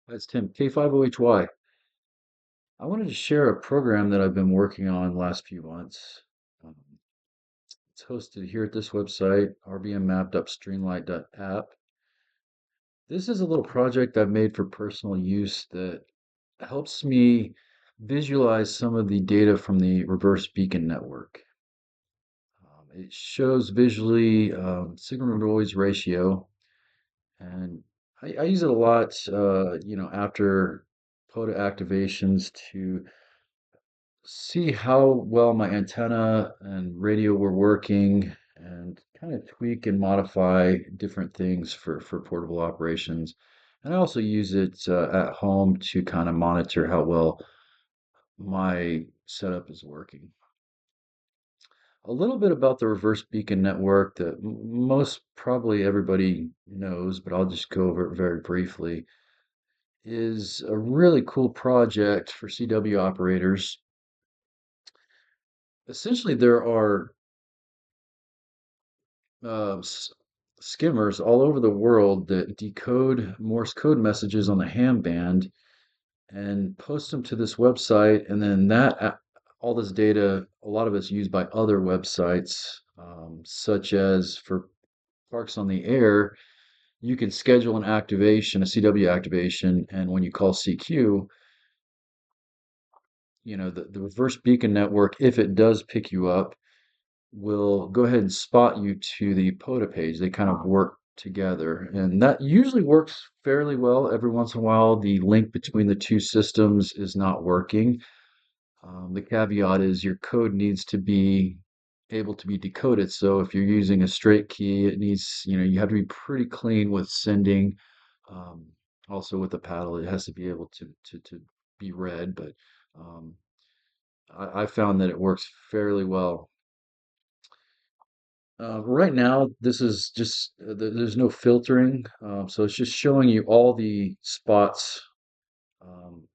That's Tim, K5OHY. I wanted to share a program that I've been working on the last few months. Um, it's hosted here at this website, rbnmapped.streamlight.app. This is a little project I've made for personal use that helps me visualize some of the data from the reverse beacon network. It shows visually signal to noise ratio, and I use it a lot, after POTA activations to see how well my antenna and radio were working and kind of tweak and modify different things for portable operations. And I also use it at home to kind of monitor how well my setup is working. A little bit about the reverse beacon network that most probably everybody knows, but I'll just go over it very briefly, is a really cool project for CW operators. Essentially, there are uh, s- skimmers all over the world that decode Morse code messages on the ham band and post them to this website, and then all this data, a lot of it's used by other websites, such as for Parks on the Air. You can schedule an activation, a CW activation, and when you call CQ, the reverse beacon network, if it does pick you up, will go ahead and spot you to the POTA page. They kind of work together, and that usually works fairly well. Every once in a while, the link between the two systems is not working. The caveat is your code needs to be able to be decoded. So if you're using a straight key, it needs, you have to be pretty clean with sending. Um, Also with the paddle, it has to be able to be read, but um, I found that it works fairly well. Right now, this is just there's no filtering, so it's just showing you all the spots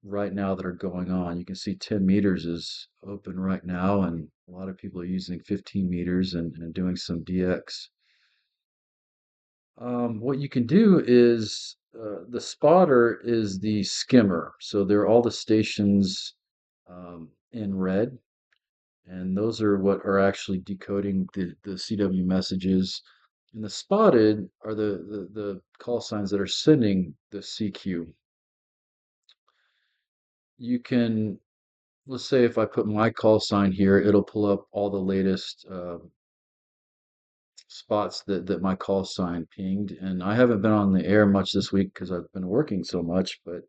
right now that are going on. You can see 10 meters is open right now, and a lot of people are using 15 meters and doing some DX. What you can do is the spotter is the skimmer, so there are all the stations in red, and those are what are actually decoding the CW messages. And the spotted are the call signs that are sending the CQ. You can, let's say if I put my call sign here, it'll pull up all the latest spots that my call sign pinged. And I haven't been on the air much this week because I've been working so much, but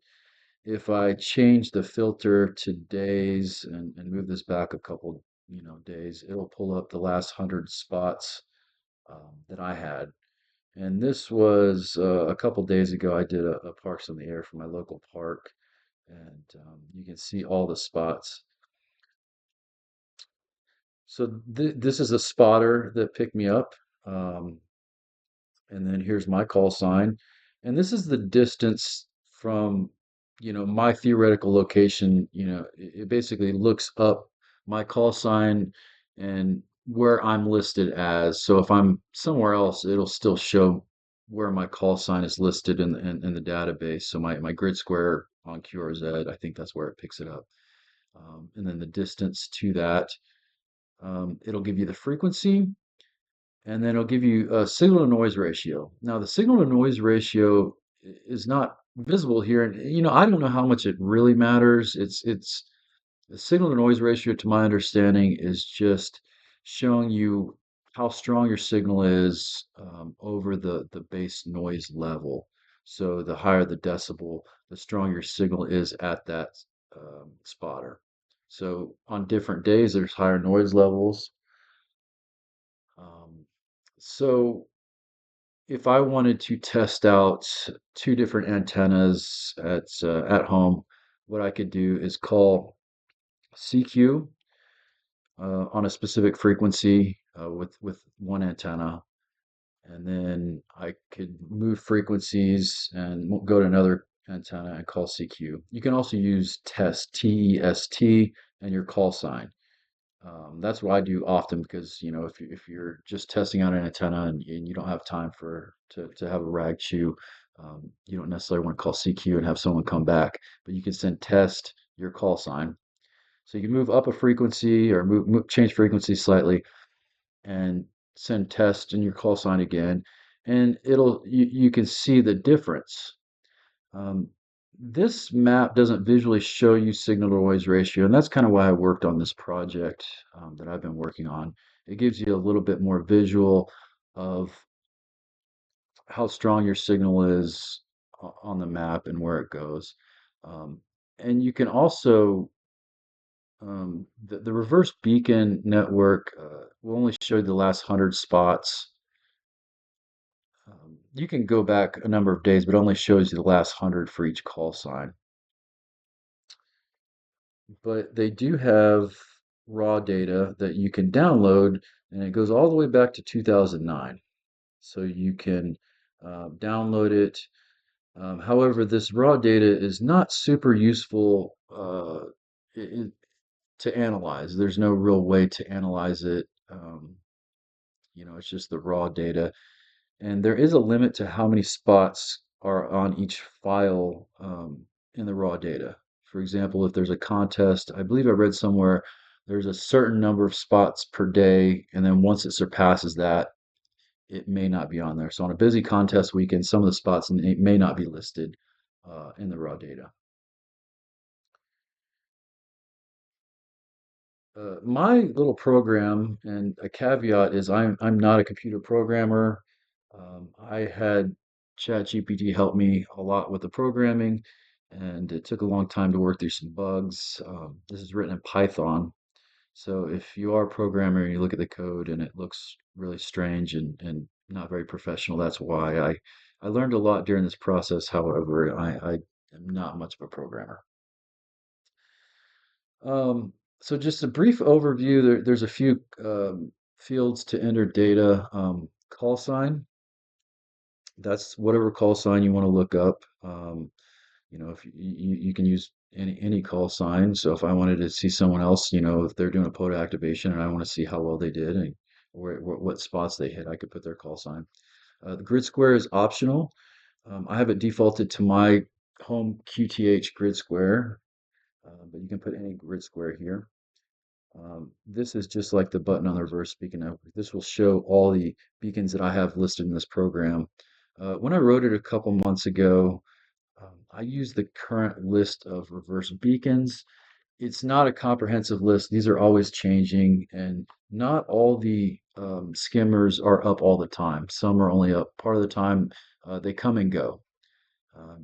if I change the filter to days and move this back a couple, days, it'll pull up the last 100 spots that I had. And this was a couple days ago. I did a Parks on the Air for my local park, and you can see all the spots. So this is a spotter that picked me up, um, and then here's my call sign, and this is the distance from, my theoretical location. It basically looks up my call sign and where I'm listed as. So if I'm somewhere else, it'll still show where my call sign is listed in the database. So my grid square on QRZ, I think that's where it picks it up. And then the distance to that, it'll give you the frequency, and then it'll give you a signal to noise ratio. Now, the signal to noise ratio is not visible here, and I don't know how much it really matters. It's the signal to noise ratio, to my understanding, is just showing you how strong your signal is over the base noise level. So the higher the decibel, the stronger your signal is at that spotter. So on different days, there's higher noise levels. Um, so if I wanted to test out two different antennas at home, what I could do is call CQ on a specific frequency with one antenna, and then I could move frequencies and go to another antenna and call CQ. You can also use TEST, and your call sign. That's what I do often because if you're just testing out an antenna and you don't have time to have a rag chew, You don't necessarily want to call CQ and have someone come back, but you can send test your call sign. So you can move up a frequency or change frequency slightly and send test in your call sign again, and you can see the difference. Um, this map doesn't visually show you signal to noise ratio, and that's kind of why I worked on this project that I've been working on. It gives you a little bit more visual of how strong your signal is on the map and where it goes. Um, and you can also, the reverse beacon network will only show you the last 100 spots. You can go back a number of days, but only shows you the last 100 for each call sign. But they do have raw data that you can download, and it goes all the way back to 2009. So you can download it. However, this raw data is not super useful i- to analyze. There's no real way to analyze it. It's just the raw data. And there is a limit to how many spots are on each file in the raw data. For example, if there's a contest, I believe I read somewhere there's a certain number of spots per day, and then once it surpasses that, it may not be on there. So on a busy contest weekend, some of the spots may not be listed in the raw data. My little program, and a caveat is I'm not a computer programmer. I had ChatGPT help me a lot with the programming, and it took a long time to work through some bugs. This is written in Python, so if you are a programmer and you look at the code and it looks really strange and not very professional, that's why I learned a lot during this process. However, I am not much of a programmer. Um, so just a brief overview. There's a few fields to enter data. Call sign, that's whatever call sign you want to look up. If you can use any call sign. So if I wanted to see someone else, if they're doing a POTA activation and I want to see how well they did and what spots they hit, I could put their call sign. The grid square is optional. I have it defaulted to my home QTH grid square, but you can put any grid square here. This is just like the button on the reverse beacon network. This will show all the beacons that I have listed in this program. When I wrote it a couple months ago, I used the current list of reverse beacons. It's not a comprehensive list. These are always changing, and not all the skimmers are up all the time. Some are only up part of the time. They come and go.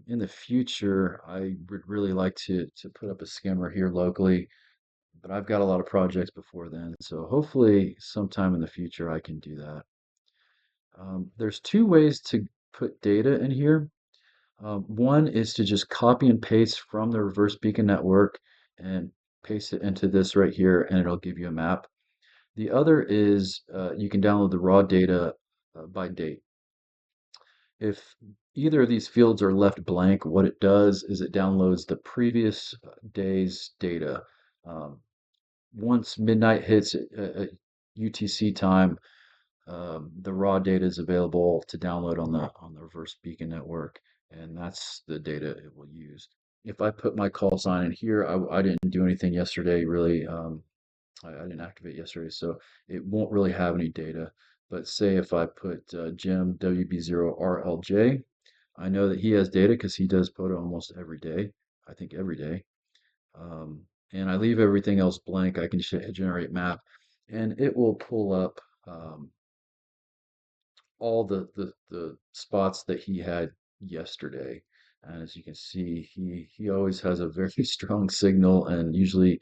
In the future, I would really like to put up a skimmer here locally, but I've got a lot of projects before then, so hopefully sometime in the future I can do that. There's two ways to put data in here. One is to just copy and paste from the reverse beacon network and paste it into this right here, and it'll give you a map. The other is you can download the raw data by date. If either of these fields are left blank, what it does is it downloads the previous day's data. Um, Once midnight hits at UTC time, the raw data is available to download on the reverse beacon network, and that's the data it will use. If I put my call sign in here, I didn't do anything yesterday, really. I didn't activate yesterday, so it won't really have any data. But say if I put Jim WB0RLJ, I know that he has data because he does POTA almost every day. I think every day. Um, and I leave everything else blank. I can generate map, and it will pull up all the spots that he had yesterday. And as you can see, he always has a very strong signal and usually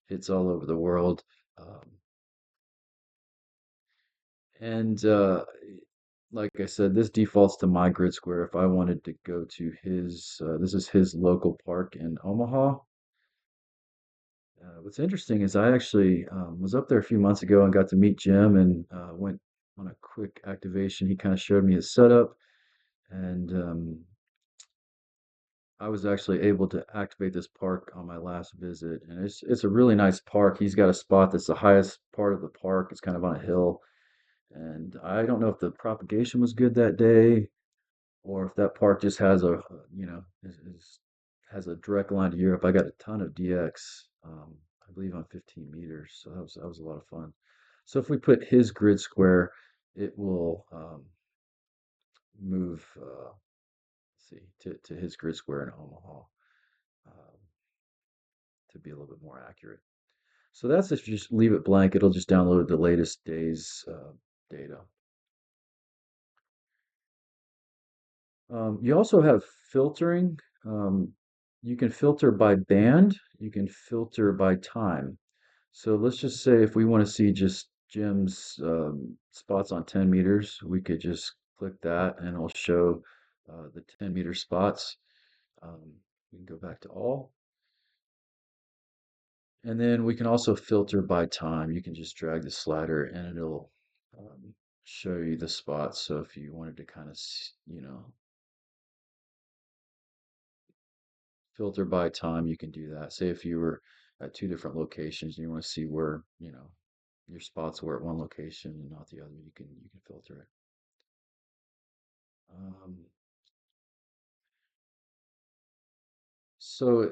hits all over the world. Um, and like I said, this defaults to my grid square. If I wanted to go to his, this is his local park in Omaha. What's interesting is I actually was up there a few months ago and got to meet Jim and went on a quick activation. He kind of showed me his setup, and I was actually able to activate this park on my last visit, and it's a really nice park. He's got a spot that's the highest part of the park. It's kind of on a hill, and I don't know if the propagation was good that day. or if that park just has has a direct line to Europe. I got a ton of DX, I believe on 15 meters, so that was a lot of fun. So if we put his grid square, it will move, let's see, to his grid square in Omaha, um, to be a little bit more accurate. So that's if you just leave it blank, it'll just download the latest day's data. You also have filtering. Um, you can filter by band, you can filter by time. So let's just say if we want to see just Jim's spots on 10 meters, we could just click that and it'll show the 10-meter spots. Um, we can go back to all. And then we can also filter by time. You can just drag the slider and it'll um, show you the spots. So if you wanted to kind of, filter by time, you can do that. Say if you were at two different locations and you want to see where, your spots were at one location and not the other, you can filter it. Um, so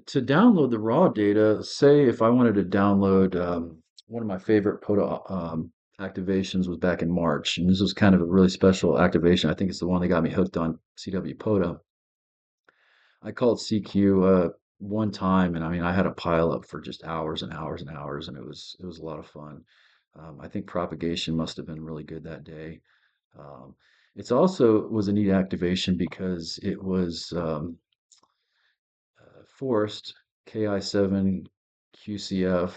to download the raw data, say if I wanted to download one of my favorite POTA activations was back in March, and this was kind of a really special activation. I think it's the one that got me hooked on CW POTA. I called CQ one time, and I mean, I had a pile up for just hours and hours and hours, and it was a lot of fun. I think propagation must have been really good that day. Um, it's also was a neat activation because it was Forrest KI7 QCF.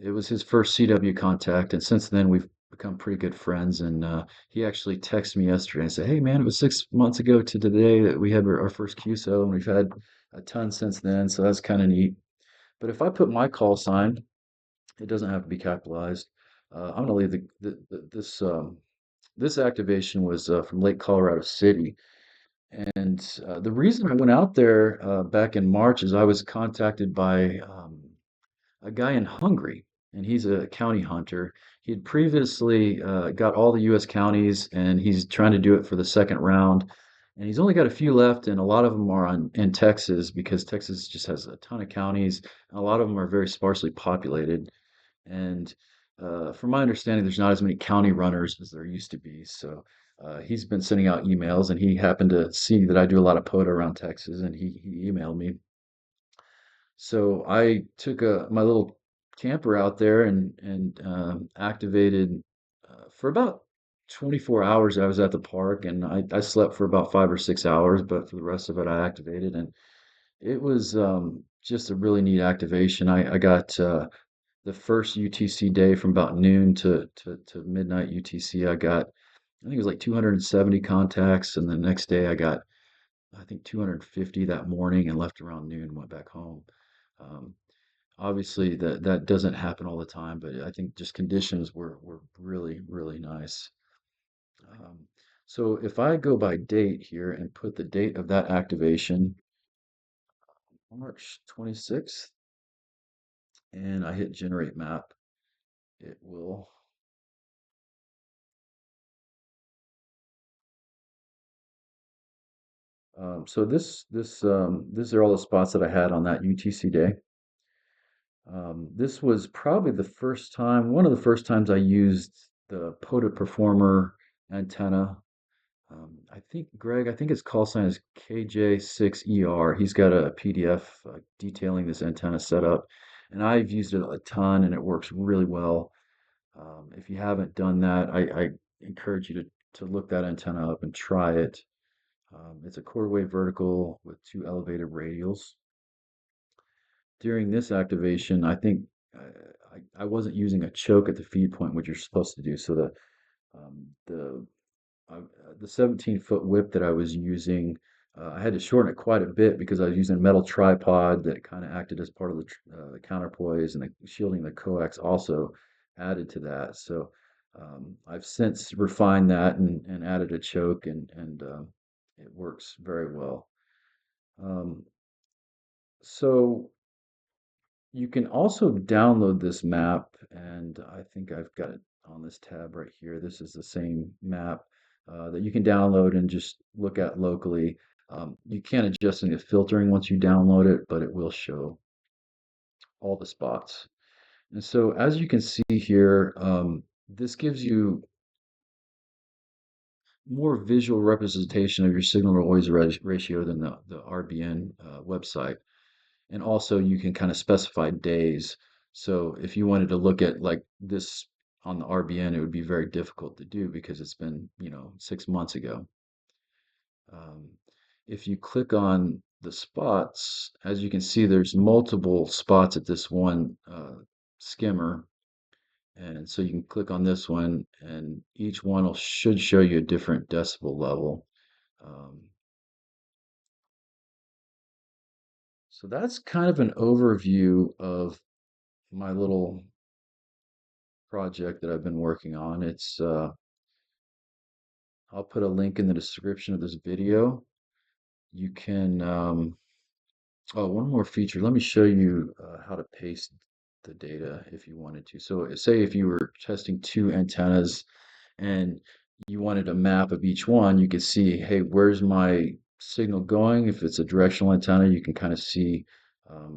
It was his first CW contact, and since then we've become pretty good friends. And he actually texted me yesterday and said, "Hey, man, it was 6 months ago to today that we had our first QSO, and we've had a ton since then. So that's kind of neat." But if I put my call sign, it doesn't have to be capitalized. I'm going to leave this activation was from Lake Colorado City. And the reason I went out there back in March is I was contacted by a guy in Hungary, and he's a county hunter. He had previously got all the U.S. counties, and he's trying to do it for the second round. And he's only got a few left, and a lot of them are in Texas because Texas just has a ton of counties, and a lot of them are very sparsely populated. And from my understanding, there's not as many county runners as there used to be. So he's been sending out emails, and he happened to see that I do a lot of POTA around Texas, and he emailed me. So I took my little camper out there and activated for about 24 hours. I was at the park, and I slept for about 5 or 6 hours, but for the rest of it, I activated, and it was just a really neat activation. I got the first UTC day from about noon to midnight UTC. I think it was like 270 contacts, and the next day I got I think 250 that morning and left around noon and went back home. Um, Obviously, that doesn't happen all the time, but I think just conditions were really, really nice. Um, so if I go by date here and put the date of that activation, March 26th, and I hit generate map, it will. So these are all the spots that I had on that UTC day. This was probably one of the first times I used the POTA Performer antenna. I think his call sign is KJ6ER. He's got a PDF detailing this antenna setup, and I've used it a ton, and it works really well. If you haven't done that, I encourage you to look that antenna up and try it. It's a quarter wave vertical with two elevated radials. During this activation, I think I wasn't using a choke at the feed point, which you're supposed to do. So um, the the 17-foot whip that I was using, I had to shorten it quite a bit because I was using a metal tripod that kind of acted as part of the counterpoise, and the shielding the coax also added to that. So I've since refined that and added a choke, and it works very well. Um, so you can also download this map, and I think I've got it on this tab right here. This is the same map. that you can download and just look at locally. You can't adjust any filtering once you download it, but it will show all the spots. And so as you can see here, this gives you more visual representation of your signal to noise ratio than the RBN website. And also you can kind of specify days. So if you wanted to look at like this on the RBN, it would be very difficult to do because it's been, 6 months ago. Um, if you click on the spots, as you can see, there's multiple spots at this one skimmer. And so you can click on this one, and each one should show you a different decibel level. Um, so that's kind of an overview of my little project that I've been working on. I'll put a link in the description of this video. You can, oh, one more feature. Let me show you how to paste the data if you wanted to. So say if you were testing two antennas and you wanted a map of each one, you could see, hey, where's my signal going? If it's a directional antenna, you can kind of see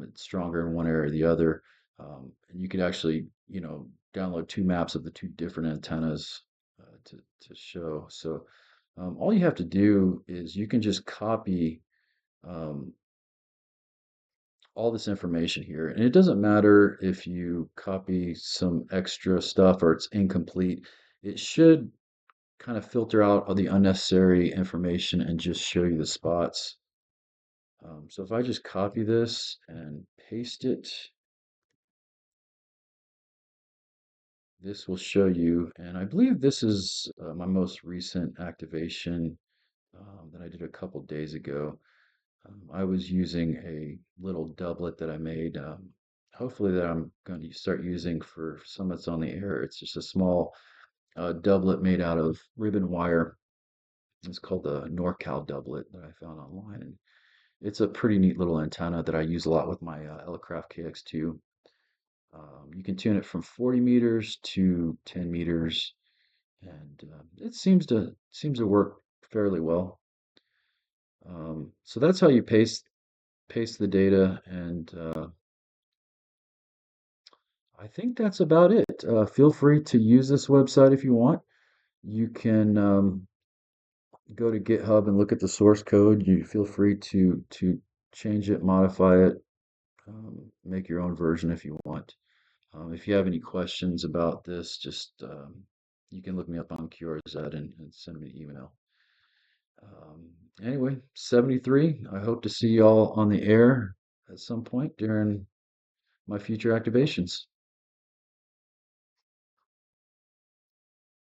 it's stronger in one area or the other. And you could actually, download two maps of the two different antennas to show. So all you have to do is you can just copy um, all this information here. And it doesn't matter if you copy some extra stuff or it's incomplete. It should kind of filter out all the unnecessary information and just show you the spots. So if I just copy this and paste it, this will show you, and I believe this is my most recent activation that I did a couple days ago. I was using a little doublet that I made, hopefully that I'm going to start using for some that's on the air. It's just a small doublet made out of ribbon wire. It's called the NorCal doublet that I found online. And it's a pretty neat little antenna that I use a lot with my Elecraft KX2. You can tune it from 40 meters to 10 meters, and it seems to work fairly well. So that's how you paste the data, and I think that's about it. Feel free to use this website if you want. You can go to GitHub and look at the source code. You feel free to change it, modify it, make your own version if you want. If you have any questions about this, just you can look me up on QRZ and send me an email. Anyway, 73. I hope to see y'all on the air at some point during my future activations.